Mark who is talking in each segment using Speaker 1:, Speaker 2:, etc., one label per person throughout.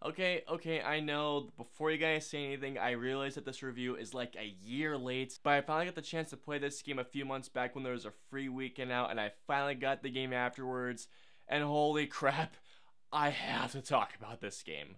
Speaker 1: Okay, I know, before you guys say anything, I realize that this review is like a year late, but I finally got the chance to play this game a few months back when there was a free weekend out, and I finally got the game afterwards, and holy crap, I have to talk about this game.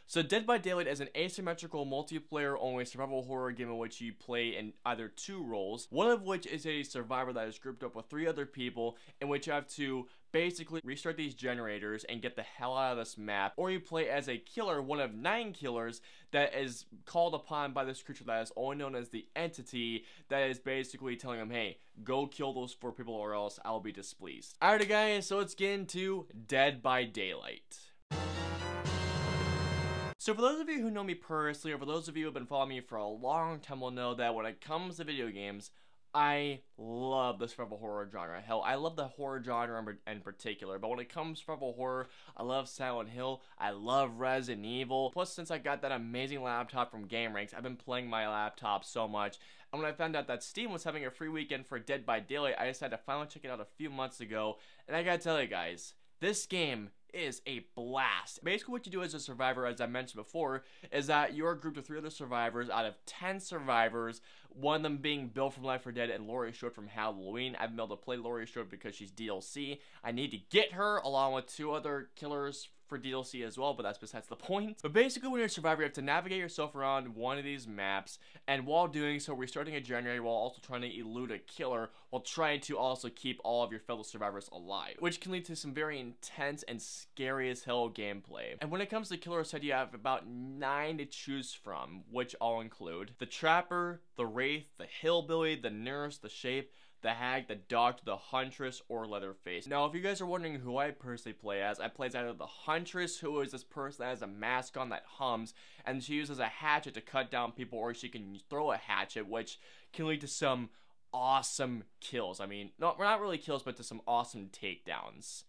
Speaker 1: So Dead by Daylight is an asymmetrical multiplayer only survival horror game in which you play in either two roles, one of which is a survivor that is grouped up with 3 other people, in which you have to basically restart these generators and get the hell out of this map, or you play as a killer, one of 9 killers that is called upon by this creature that is only known as the Entity, that is basically telling them, hey, go kill those 4 people or else I'll be displeased. Alrighty guys, so let's get into Dead by Daylight. So for those of you who know me personally, or for those of you who have been following me for a long time, will know that when it comes to video games, I love the survival horror genre. Hell, I love the horror genre in particular, but when it comes to survival horror, I love Silent Hill, I love Resident Evil. Plus, since I got that amazing laptop from GameRanks, I've been playing my laptop so much. And when I found out that Steam was having a free weekend for Dead by Daylight, I decided to finally check it out a few months ago, and I gotta tell you guys, this game is a blast. Basically what you do as a survivor, as I mentioned before, is that you're grouped with 3 other survivors out of 10 survivors, one of them being Bill from Left 4 Dead and Laurie Strode from Halloween. I've been able to play Laurie Strode because she's DLC. I need to get her along with 2 other killers for DLC as well, but that's besides the point. But basically when you're a survivor, you have to navigate yourself around one of these maps, and while doing so, restarting a generator while also trying to elude a killer, while trying to also keep all of your fellow survivors alive, which can lead to some very intense and scary as hell gameplay. And when it comes to killer set, you have about 9 to choose from, which I'll include the Trapper, the Wraith, the Hillbilly, the Nurse, the Shape, the Hag, the Doctor, the Huntress, or Leatherface. Now, if you guys are wondering who I personally play as, I play as either the Huntress, who is this person that has a mask on that hums, and she uses a hatchet to cut down people, or she can throw a hatchet, which can lead to some awesome kills. I mean, not really kills, but to some awesome takedowns.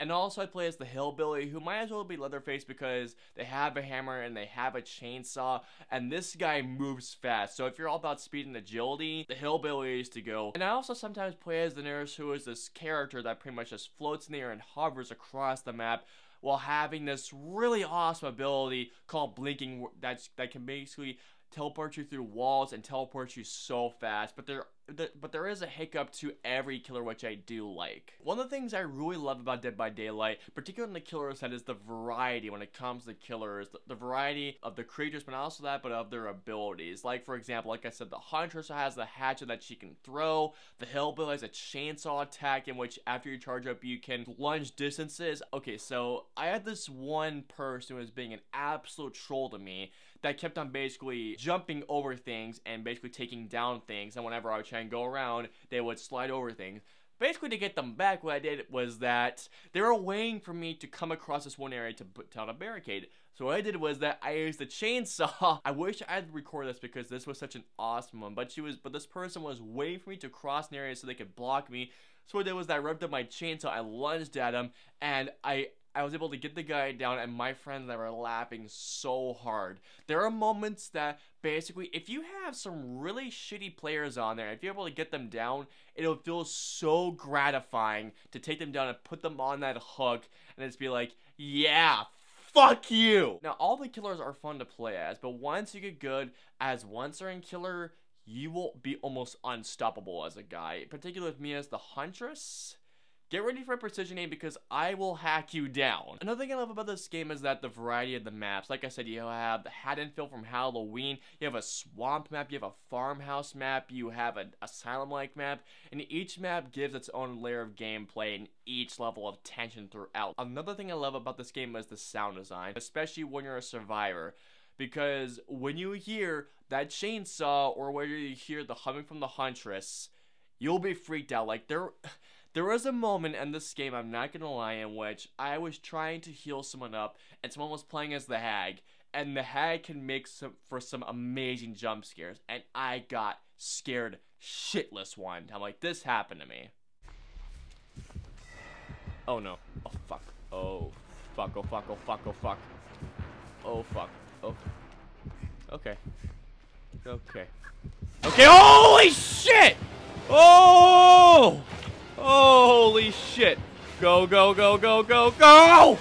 Speaker 1: And also I play as the Hillbilly, who might as well be Leatherface because they have a hammer and they have a chainsaw, and this guy moves fast. So if you're all about speed and agility, the Hillbilly is to go. And I also sometimes play as the Nurse, who is this character that pretty much just floats in the air and hovers across the map while having this really awesome ability called Blinking that can basically teleport you through walls and teleport you so fast. But there is a hiccup to every killer, which I do like. One of the things I really love about Dead by Daylight, particularly in the killer set, is the variety when it comes to killers. The variety of the creatures, but also of their abilities. Like, for example, like I said, the Huntress has the hatchet that she can throw. The Hillbilly has a chainsaw attack in which after you charge up, you can lunge distances. Okay, so I had this one person who was being an absolute troll to me that kept on basically jumping over things and basically taking down things, and whenever I would try and go around, they would slide over things. Basically, to get them back, what I did was that they were waiting for me to come across this one area to put down a barricade. So what I did was that I used the chainsaw. I wish I had recorded this because this was such an awesome one, but this person was waiting for me to cross an area so they could block me. So what I did was that I revved up my chainsaw, I lunged at him, and I was able to get the guy down, and my friends and I were laughing so hard. There are moments that basically, if you have some really shitty players on there, if you're able to get them down, it'll feel so gratifying to take them down and put them on that hook and just be like, yeah, fuck you! Now, all the killers are fun to play as, but once you get good as one certain killer, you will be almost unstoppable as a guy. Particularly with me as the Huntress. Get ready for a precision aim because I will hack you down. Another thing I love about this game is that the variety of the maps. Like I said, you have the Haddonfield from Halloween, you have a swamp map, you have a farmhouse map, you have an asylum-like map, and each map gives its own layer of gameplay and each level of tension throughout. Another thing I love about this game is the sound design, especially when you're a survivor. Because when you hear that chainsaw or whether you hear the humming from the Huntress, you'll be freaked out. Like, there There was a moment in this game, I'm not gonna lie, in which I was trying to heal someone up, and someone was playing as the Hag, and the Hag can make for some amazing jump scares, and I got scared shitless one time. Like, this happened to me. Oh no. Oh fuck. Oh fuck. Oh fuck. Oh fuck. Oh fuck. Oh fuck. Oh. Okay. Okay. Okay. Holy shit! Oh! Holy shit! Go, go, go, go, go, go!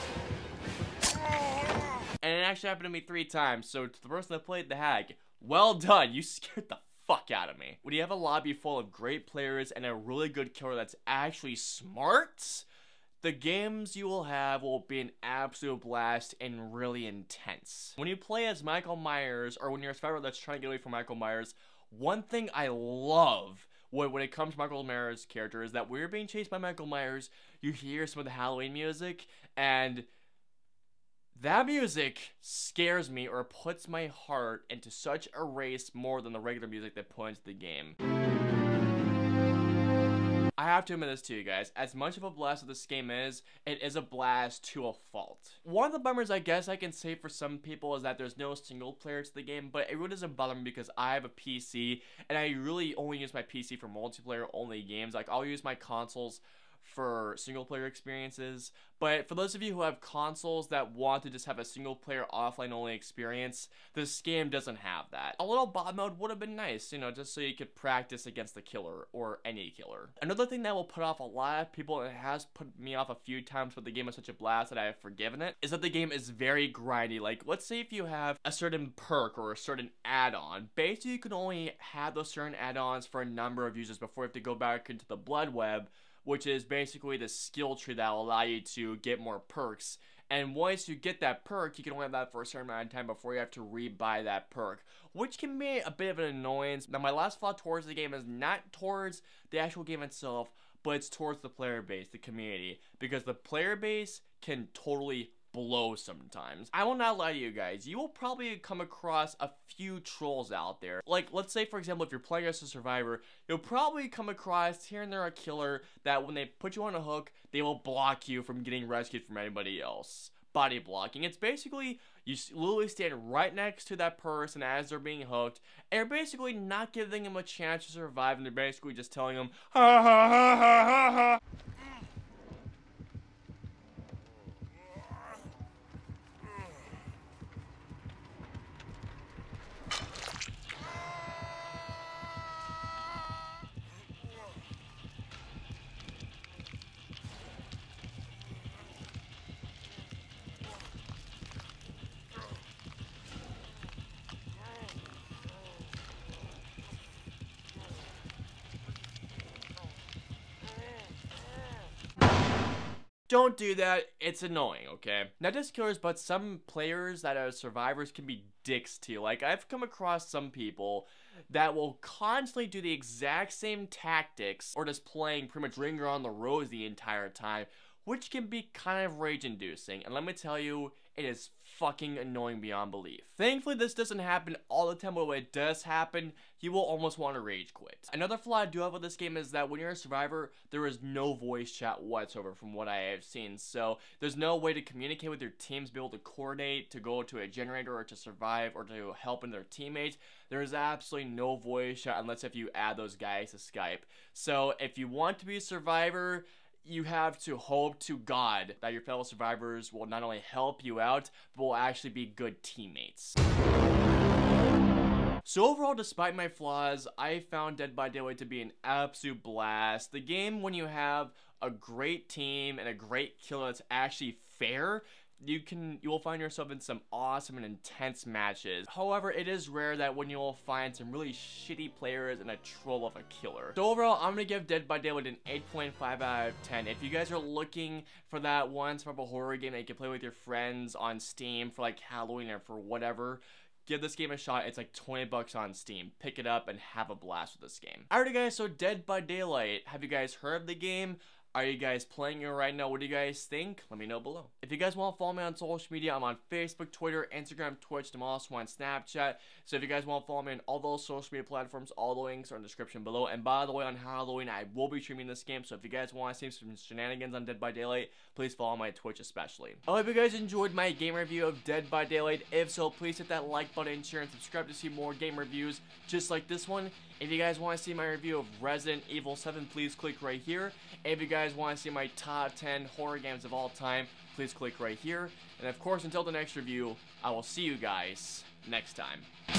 Speaker 1: And it actually happened to me 3 times, so to the person that played the Hag, well done, you scared the fuck out of me. When you have a lobby full of great players and a really good killer that's actually smart, the games you will have will be an absolute blast and really intense. When you play as Michael Myers, or when you're a survivor that's trying to get away from Michael Myers, one thing I love when it comes to Michael Myers' character is that when you're being chased by Michael Myers, you hear some of the Halloween music, and that music scares me or puts my heart into such a race more than the regular music they put into the game. I have to admit this to you guys, as much of a blast as this game is, it is a blast to a fault. One of the bummers I guess I can say for some people is that there's no single player to the game, but it really doesn't bother me because I have a PC, and I really only use my PC for multiplayer only games. Like, I'll use my consoles for single player experiences, but for those of you who have consoles that want to just have a single player offline only experience, this game doesn't have that. A little bot mode would have been nice, you know, just so you could practice against the killer or any killer. Another thing that will put off a lot of people, and it has put me off a few times, but the game is such a blast that I have forgiven it, is that the game is very grindy. Like, let's say if you have a certain perk or a certain add-on, basically you can only have those certain add-ons for a number of users before you have to go back into the blood web, which is basically the skill tree that will allow you to get more perks. And once you get that perk, you can only have that for a certain amount of time before you have to rebuy that perk, which can be a bit of an annoyance. Now, my last thought towards the game is not towards the actual game itself, but it's towards the player base, the community, because the player base can totally blow sometimes. I will not lie to you guys, you will probably come across a few trolls out there. Like, let's say for example, if you're playing as a survivor, you'll probably come across here and there a killer that when they put you on a hook, they will block you from getting rescued from anybody else. Body blocking. It's basically, you literally stand right next to that person as they're being hooked, and you're basically not giving them a chance to survive, and they're basically just telling them, ha ha ha ha ha ha. Don't do that, it's annoying, okay? Not just killers, but some players that are survivors can be dicks too. Like, I've come across some people that will constantly do the exact same tactics, or just playing pretty much Ring Around the Rose the entire time, which can be kind of rage-inducing, and let me tell you, it is fucking annoying beyond belief. Thankfully, this doesn't happen all the time, but when it does happen, you will almost want to rage quit. Another flaw I do have with this game is that when you're a survivor, there is no voice chat whatsoever from what I have seen, so there's no way to communicate with your teams, be able to coordinate, to go to a generator, or to survive, or to help in their teammates. There is absolutely no voice chat unless if you add those guys to Skype. So if you want to be a survivor, you have to hope to God that your fellow survivors will not only help you out, but will actually be good teammates. So overall, despite my flaws, I found Dead by Daylight to be an absolute blast. The game, when you have a great team and a great killer that's actually fair, you will find yourself in some awesome and intense matches. However, it is rare that when you will find some really shitty players and a troll of a killer. So overall, I'm gonna give Dead by Daylight an 8.5 out of 10. If you guys are looking for that one survival horror game that you can play with your friends on Steam for like Halloween or for whatever, give this game a shot. It's like 20 bucks on Steam. Pick it up and have a blast with this game. Alrighty guys, so Dead by Daylight. Have you guys heard of the game? Are you guys playing it right now? What do you guys think? Let me know below. If you guys want to follow me on social media, I'm on Facebook, Twitter, Instagram, Twitch, and I'm also on Snapchat. So if you guys want to follow me on all those social media platforms, all the links are in the description below. And by the way, on Halloween, I will be streaming this game. So if you guys want to see some shenanigans on Dead by Daylight, please follow my Twitch especially. I hope you guys enjoyed my game review of Dead by Daylight. If so, please hit that like button, share, and subscribe to see more game reviews just like this one. If you guys want to see my review of Resident Evil 7, please click right here. And if you guys want to see my top 10 horror games of all time, please click right here. And of course, until the next review, I will see you guys next time.